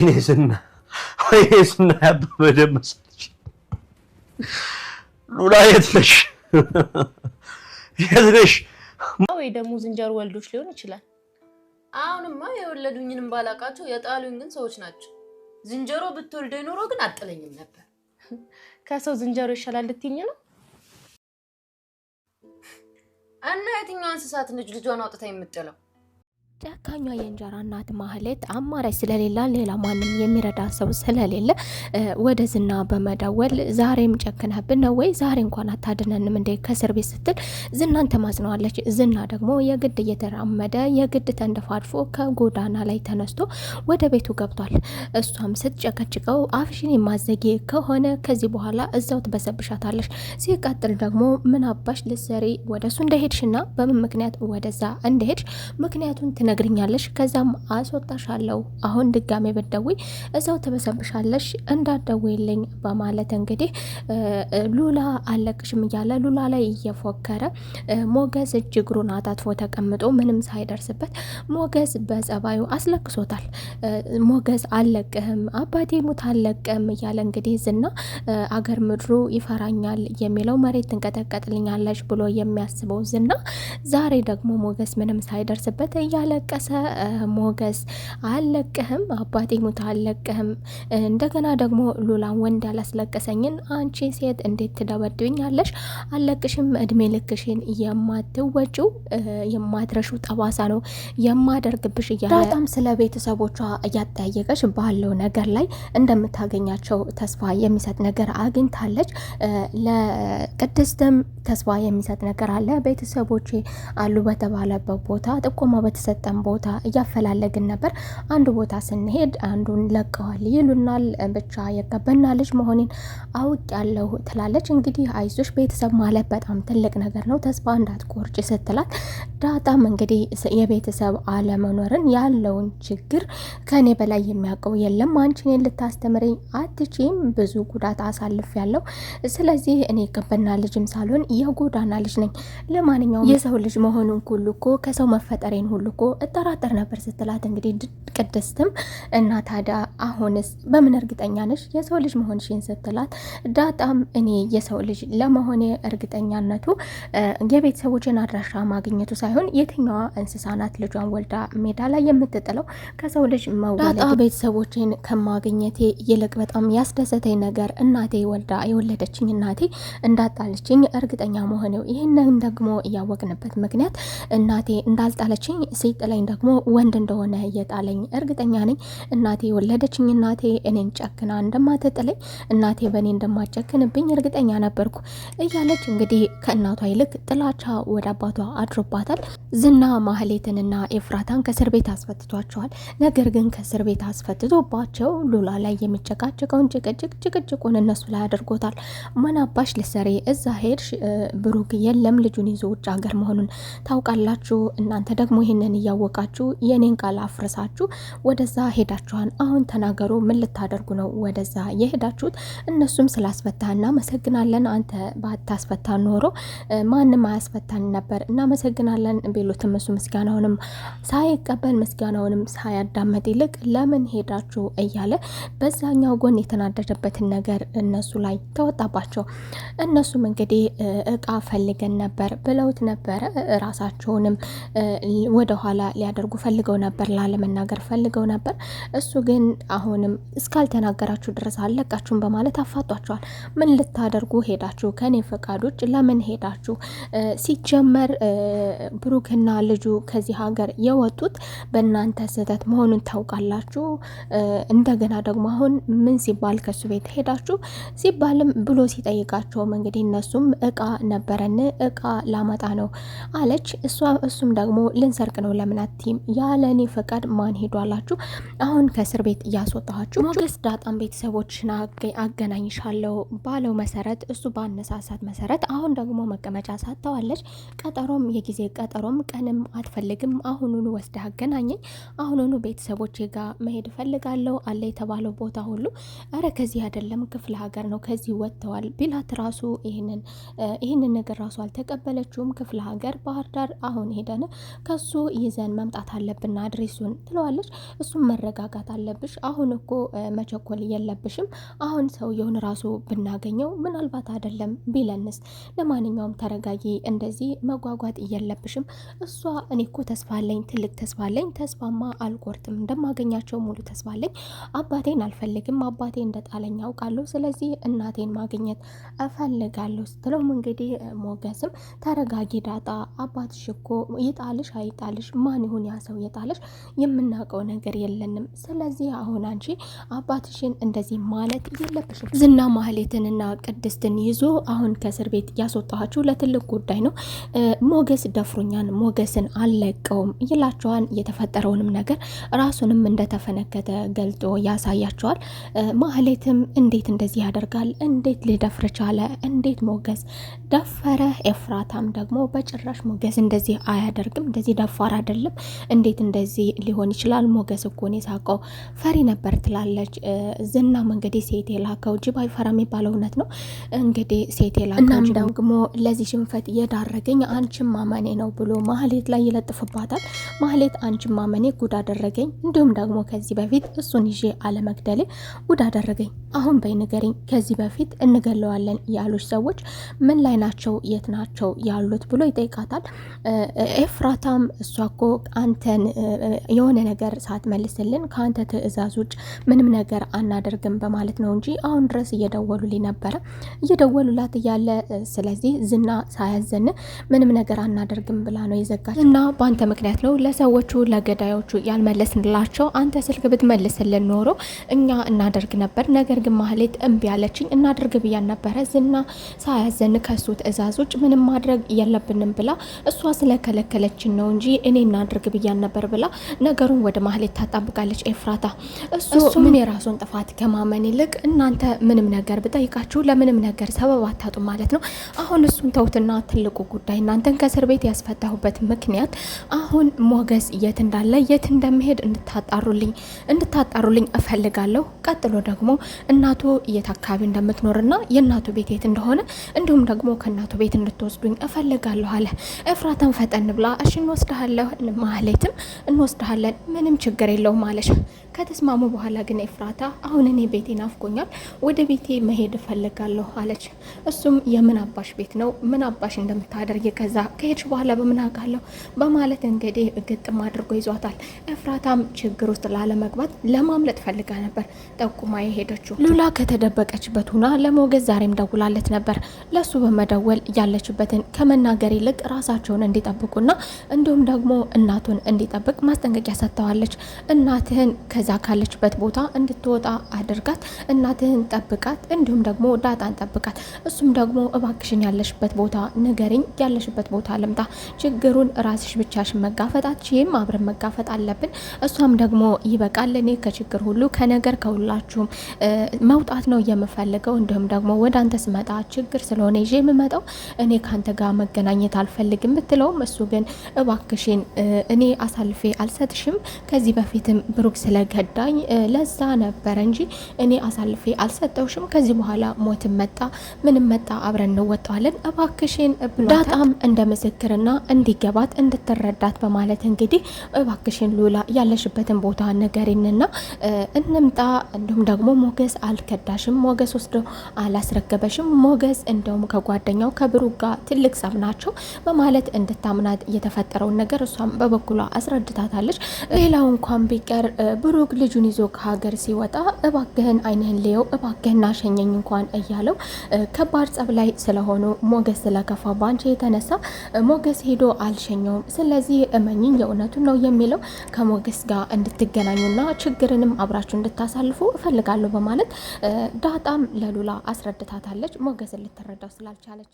ዝና ያበበ ደመሰች ሉላ የት ነሽ? ወይ ደግሞ ዝንጀሮ ወልዶች ሊሆን ይችላል። አሁንማ የወለዱኝንም ባላቃቸው የጣሉኝ ግን ሰዎች ናቸው። ዝንጀሮ ብትወልደ ኖሮ ግን አጥለኝም ነበር። ከሰው ዝንጀሮ ይሻላል ልትይኝ ነው? እና የትኛው እንስሳት ልጇን አውጥታ የምትጥለው? ጨካኟ የእንጀራ እናት ማህሌት አማራጭ ስለሌላ ሌላ ማንም የሚረዳ ሰው ስለሌለ ወደ ዝና በመደወል ዛሬም ጨክነህብን ነው ወይ? ዛሬ እንኳን አታድነንም እንደ ከእስር ቤት ስትል ዝናን ተማጽነዋለች። ዝና ደግሞ የግድ እየተራመደ የግድ ተንደፋድፎ ከጎዳና ላይ ተነስቶ ወደ ቤቱ ገብቷል። እሷም ስትጨቀጭቀው አፍሽን የማዘጊ ከሆነ ከዚህ በኋላ እዛው ትበሰብሻታለሽ። ሲቀጥል ደግሞ ምን አባሽ ልትሰሪ ወደሱ እንደሄድሽና በምን ምክንያት ወደዛ እንደሄድሽ ምክንያቱን ነግሪኛለሽ፣ ከዛም አስወጣሻለሁ። አሁን ድጋሜ ብትደውይ እዛው ተበሰብሻለሽ እንዳትደውይልኝ በማለት እንግዲህ ሉላ አለቅሽም እያለ ሉላ ላይ እየፎከረ ሞገስ እግሩን አጣጥፎ ተቀምጦ ምንም ሳይደርስበት ሞገስ በጸባዩ አስለቅሶታል። ሞገስ አለቅህም አባቴ ሙት አለቅም እያለ እንግዲህ ዝና አገር ምድሩ ይፈራኛል የሚለው መሬት ትንቀጠቀጥልኛለሽ ብሎ የሚያስበው ዝና ዛሬ ደግሞ ሞገስ ምንም ሳይደርስበት እያለ ቀሰ ሞገስ አለቅህም አባቴ ሙት አለቅህም። እንደገና ደግሞ ሉላን ወንድ ያላስለቀሰኝን አንቺ ሴት እንዴት ትደበድብኛለሽ? አለቅሽም እድሜ ልክሽን የማትወጪው የማትረሹ ጠባሳ ነው የማደርግብሽ እያለ በጣም ስለ ቤተሰቦቿ እያጠያየቀች ባለው ነገር ላይ እንደምታገኛቸው ተስፋ የሚሰጥ ነገር አግኝታለች። ለቅድስትም ተስፋ የሚሰጥ ነገር አለ። ቤተሰቦቼ አሉ በተባለበት ቦታ ጥቆማ በተሰጠን ቦታ እያፈላለግን ነበር። አንድ ቦታ ስንሄድ አንዱን ለቀዋል ይሉናል። ብቻ የቀበና ልጅ መሆኔን አውቅ ያለሁ ትላለች። እንግዲህ አይዞሽ ቤተሰብ ማለት በጣም ትልቅ ነገር ነው፣ ተስፋ እንዳትቆርጭ ስትላት ዳጣም እንግዲህ የቤተሰብ አለመኖርን ያለውን ችግር ከኔ በላይ የሚያውቀው የለም፣ አንቺን ልታስተምረኝ አትችይም፣ ብዙ ጉዳት አሳልፍ ያለው ስለዚህ እኔ የቀበና ልጅም ሳልሆን የጎዳና ልጅ ነኝ። ለማንኛውም የሰው ልጅ መሆኑን ሁሉ እኮ ከሰው መፈጠሬን ሁሉ እኮ እጠራጠር ነበር ስትላት እንግዲህ ቅድስትም እና ታዲያ አሁንስ በምን እርግጠኛ ነሽ የሰው ልጅ መሆንሽን ስትላት ዳጣም እኔ የሰው ልጅ ለመሆኔ እርግጠኛነቱ የቤተሰቦችን አድራሻ ማግኘቱ ሳይሆን የትኛዋ እንስሳ ናት ልጇን ወልዳ ሜዳ ላይ የምትጥለው ከሰው ልጅ መወለድ። ዳጣ ቤተሰቦችን ከማግኘቴ ይልቅ በጣም ያስደሰተኝ ነገር እናቴ ወልዳ የወለደችኝ እናቴ እንዳጣለችኝ እርግጠኛ መሆኔው። ይህንን ደግሞ እያወቅንበት ምክንያት እናቴ እንዳልጣለችኝ ሲጥለኝ ደግሞ ወንድ እንደሆነ እየጣለኝ እርግጠኛ ነኝ። እናቴ የወለደችኝ እናቴ እኔን ጨክና እንደማትጥለኝ እናቴ በእኔ እንደማጨክንብኝ እርግጠኛ ነበርኩ እያለች እንግዲህ ከእናቷ ይልቅ ጥላቻ ወደ አባቷ አድሮባታል። ዝና ማህሌትንና ኤፍራታን ከእስር ቤት አስፈትቷቸዋል። ነገር ግን ከእስር ቤት አስፈትቶባቸው ሉላ ላይ የሚጨቃጭቀውን ጭቅጭቁን እነሱ ላይ አድርጎታል። ምን አባሽ ልትሰሪ እዛ ሄድሽ? ብሩክ የለም ልጁን ይዞ ውጭ ሀገር መሆኑን ታውቃላችሁ። እናንተ ደግሞ ይህንን እያወቃችሁ የኔን ቃል አፍርሳችሁ ወደዛ ሄዳችኋል። አሁን ተናገሩ፣ ምን ልታደርጉ ነው ወደዛ የሄዳችሁት? እነሱም ስላስፈታህ እናመሰግናለን፣ አንተ ባታስፈታ ኖሮ ማንም አያስፈታን ነበር፣ እናመሰግናለን ቢሉትም እሱ ምስጋናውንም ሳይቀበል ምስጋናውንም ሳያዳመጥ ይልቅ ለምን ሄዳችሁ እያለ በዛኛው ጎን የተናደደበትን ነገር እነሱ ላይ ተወጣባቸው። እነሱም እንግዲህ እቃ ፈልገን ነበር ብለውት ነበረ። ራሳቸውንም ወደ ኋላ ሊያደርጉ ፈልገው ነበር፣ ላለመናገር ፈልገው ነበር። እሱ ግን አሁንም እስካልተናገራችሁ ድረስ አለቃችሁም በማለት አፋጧቸዋል። ምን ልታደርጉ ሄዳችሁ? ከኔ ፈቃድ ውጭ ለምን ሄዳችሁ? ሲጀመር ብሩክና ልጁ ከዚህ ሀገር የወጡት በእናንተ ስህተት መሆኑን ታውቃላችሁ። እንደገና ደግሞ አሁን ምን ሲባል ከሱ ቤት ሄዳችሁ ሲባልም ብሎ ሲጠይቃቸውም እንግዲህ እነሱም እቃ ነበረን እቃ ላመጣ ነው አለች። እሱም ደግሞ ልንሰርቅ ነው ለምን አትይም? ያለኔ ፈቃድ ማን ሄዱ አላችሁ? አሁን ከእስር ቤት እያስወጣችሁ። ሞገስ ዳጣም ቤተሰቦችን አገናኝሻለሁ ባለው መሰረት እሱ ባነሳሳት መሰረት አሁን ደግሞ መቀመጫ ሳተዋለች። ቀጠሮም የጊዜ ቀጠሮም ቀንም አትፈልግም። አሁኑኑ ወስደህ አገናኘኝ፣ አሁኑኑ ቤተሰቦቼ ጋር መሄድ ፈልጋለሁ አለ የተባለው ቦታ ሁሉ አረ ከዚህ አይደለም ክፍለ ሀገር ነው ከዚህ ወጥተዋል ቢላት ራሱ ይህንን ነገር ራሱ አልተቀበለችውም። ክፍለ ሀገር ባህር ዳር አሁን ሄደን ከሱ ይዘ ይዘን መምጣት አለብን አድሬሱን ትለዋለች። እሱም መረጋጋት አለብሽ፣ አሁን እኮ መቸኮል የለብሽም፣ አሁን ሰውየውን ራሱ ብናገኘው ምናልባት አይደለም ቢለንስ፣ ለማንኛውም ተረጋጊ፣ እንደዚህ መጓጓት የለብሽም። እሷ እኔ እኮ ተስፋ አለኝ፣ ትልቅ ተስፋ አለኝ፣ ተስፋማ አልቆርጥም፣ እንደማገኛቸው ሙሉ ተስፋ አለኝ። አባቴን አልፈልግም፣ አባቴ እንደጣለኝ አውቃለሁ፣ ስለዚህ እናቴን ማግኘት እፈልጋለሁ ስትለውም እንግዲህ ሞገስም ተረጋጊ ዳጣ፣ አባትሽ እኮ ይጣልሽ አይጣልሽ ማን ይሁን ያ ሰው የጣልሽ የምናውቀው ነገር የለንም። ስለዚህ አሁን አንቺ አባትሽን እንደዚህ ማለት የለብሽም። ዝና ማህሌትንና ቅድስትን ይዞ አሁን ከእስር ቤት ያስወጣችሁ ለትልቅ ጉዳይ ነው። ሞገስ ደፍሮኛን፣ ሞገስን አልለቀውም ይላቸዋል። የተፈጠረውንም ነገር ራሱንም እንደተፈነከተ ገልጦ ያሳያቸዋል። ማህሌትም እንዴት እንደዚህ ያደርጋል? እንዴት ሊደፍር ቻለ? እንዴት ሞገስ ደፈረ? ኤፍራታም ደግሞ በጭራሽ ሞገስ እንደዚህ አያደርግም፣ እንደዚህ ደፋር አይደለም፣ እንዴት እንደዚህ ሊሆን ይችላል? ሞገስ እኮ ነው የሳቀው፣ ፈሪ ነበር ትላለች። ዝናም እንግዲህ ሴት የላከው ጅብ አይፈራ የሚባለው እውነት ነው። እንግዲህ ሴት የላከው እናም ደግሞ ለዚህ ሽንፈት የዳረገኝ አንቺን ማመኔ ነው ብሎ ማህሌት ላይ ይለጥፍባታል። ማህሌት አንቺን ማመኔ ጉድ አደረገኝ፣ እንዲሁም ደግሞ ከዚህ በፊት እሱን ይዤ አለመግደሌ ጉድ አደረገኝ። አሁን በይ ንገሪኝ፣ ከዚህ በፊት እንገለዋለን ያሉች ሰዎች ምን ላይ ናቸው? የት ናቸው ያሉት ብሎ ይጠይቃታል። ኤፍራታም እሷ እኮ አንተን የሆነ ነገር ሳትመልስልን ከአንተ ትዕዛዝ ውጭ ምንም ነገር አናደርግም በማለት ነው እንጂ አሁን ድረስ እየደወሉልኝ ነበረ፣ እየደወሉላት እያለ ስለዚህ ዝና ሳያዘን ምንም ነገር አናደርግም ብላ ነው የዘጋች። እና በአንተ ምክንያት ነው ለሰዎቹ ለገዳዮቹ ያልመለስንላቸው፣ አንተ ስልክ ብትመልስልን ኖሮ እኛ እናደርግ ነበር። ነገር ግን ማህሌት እምቢ አለችኝ፣ እናደርግ ብያን ነበረ። ዝና ሳያዘን ከሱ ትዕዛዝ ውጭ ምንም ማድረግ የለብንም ብላ እሷ ስለከለከለችን ነው እንጂ እኔ እናድርግ ብያን ነበር ብላ ነገሩን ወደ ማህሌት ታጣብቃለች ኤፍራታ። እሱ ምን የራሱን ጥፋት ከማመን ይልቅ እናንተ ምንም ነገር ብጠይቃችሁ ለምንም ነገር ሰበብ አታጡ ማለት ነው። አሁን እሱን ተውትና ትልቁ ጉዳይ እናንተን ከእስር ቤት ያስፈታሁበት ምክንያት አሁን ሞገስ የት እንዳለ የት እንደሚሄድ እንድታጣሩልኝ እፈልጋለሁ። ቀጥሎ ደግሞ እናቱ የት አካባቢ እንደምትኖርና የእናቱ ቤት የት እንደሆነ እንዲሁም ደግሞ ከእናቱ ቤት እንድትወስዱኝ እፈልጋለሁ አለ። ኤፍራታን ፈጠን ብላ እሺ እንወስድሃለሁ፣ ማህሌትም እንወስድሃለን፣ ምንም ችግር የለውም አለች። ከተስማሙ በኋላ ግን ኤፍራታ አሁን እኔ ቤቴ ናፍቆኛል፣ ወደ ቤቴ መሄድ እፈልጋለሁ አለች። እሱም የምን አባሽ ቤት ነው? ምን አባሽ እንደምታደርግ ከዛ ከሄድሽ በኋላ በምን አውቃለሁ በማለት እንግዲህ ግጥም አድርጎ ይዟታል። ኤፍራታም ችግር ውስጥ ላለመግባት ለማምለጥ ፈልጋ ነበር ጠቁማ የሄደችው። ሉላ ከተደበቀችበት ሁና ለሞገስ ዛሬም ደውላለት ነበር። ለሱ በመደወል ያለችበትን ከመናገር ይልቅ ራሳቸውን እንዲጠብቁና እንዲሁም ደግሞ እናቱን እንዲጠብቅ ማስጠንቀቂያ ሰጥተዋለች። እናትህን ከዛ ካለችበት ቦታ እንድትወጣ አድርጋት፣ እናትህን ጠብቃት፣ እንዲሁም ደግሞ ዳጣን ጠብቃት። እሱም ደግሞ እባክሽን ያለሽበት ቦታ ንገሪኝ፣ ያለሽበት ቦታ ልምጣ፣ ችግሩን ራስሽ ብቻሽን መጋፈጥ አትችይም፣ አብረን መጋፈጥ አለብን። እሷም ደግሞ ይበቃል፣ እኔ ከችግር ሁሉ ከነገር ከሁላችሁም መውጣት ነው የምፈልገው፣ እንዲሁም ደግሞ ወደ አንተ ስመጣ ችግር ስለሆነ ይዤ የምመጣው እኔ ከአንተ ጋር መገናኘት አልፈልግም ብትለውም እሱ ግን እባክሽን እኔ አሳልፌ አልሰጥሽም፣ ከዚህ በፊትም ብሩክ ስለገዳኝ ለዛ ነበረ እንጂ እኔ አሳልፌ አልሰጠውሽም፣ ከዚህ በኋላ ሞትም መጣ ምንም መጣ አብረን እንወጣዋለን እባክሽን ብሏታል። ዳጣም እንደ ምስክርና እንዲገባት እንድትረዳት በማለት እንግዲህ እባክሽን ሉላ ያለሽበትን ቦታ ንገሪንና እንምጣ፣ እንዲሁም ደግሞ ሞገስ አልከዳሽም፣ ሞገስ ወስዶ አላስረገበሽም፣ ሞገስ እንደውም ከጓደኛው ከብሩክ ጋር ትልቅ ጸብ ናቸው በማለት እንድታምናት የተፈጠረውን ነገር እሷም በበኩሏ አስረድታታለች። ሌላው እንኳን ቢቀር ብሩክ ልጁን ይዞ ከሀገር ሲወጣ እባክህን አይንህን ሊየው እባክህን ናሸኘኝ እንኳን እያለው ከባድ ጸብ ላይ ስለሆኑ ሞገስ ስለከፋ ባንቺ የተነሳ ሞገስ ሄዶ አልሸኘውም፣ ስለዚህ እመኝኝ የእውነቱን ነው የሚለው ከሞገስ ጋር እንድትገናኙና ችግርንም አብራችሁ እንድታሳልፉ እፈልጋለሁ በማለት ዳጣም ለሉላ አስረድታታለች። ሞገስን ልትረዳው ስላልቻለች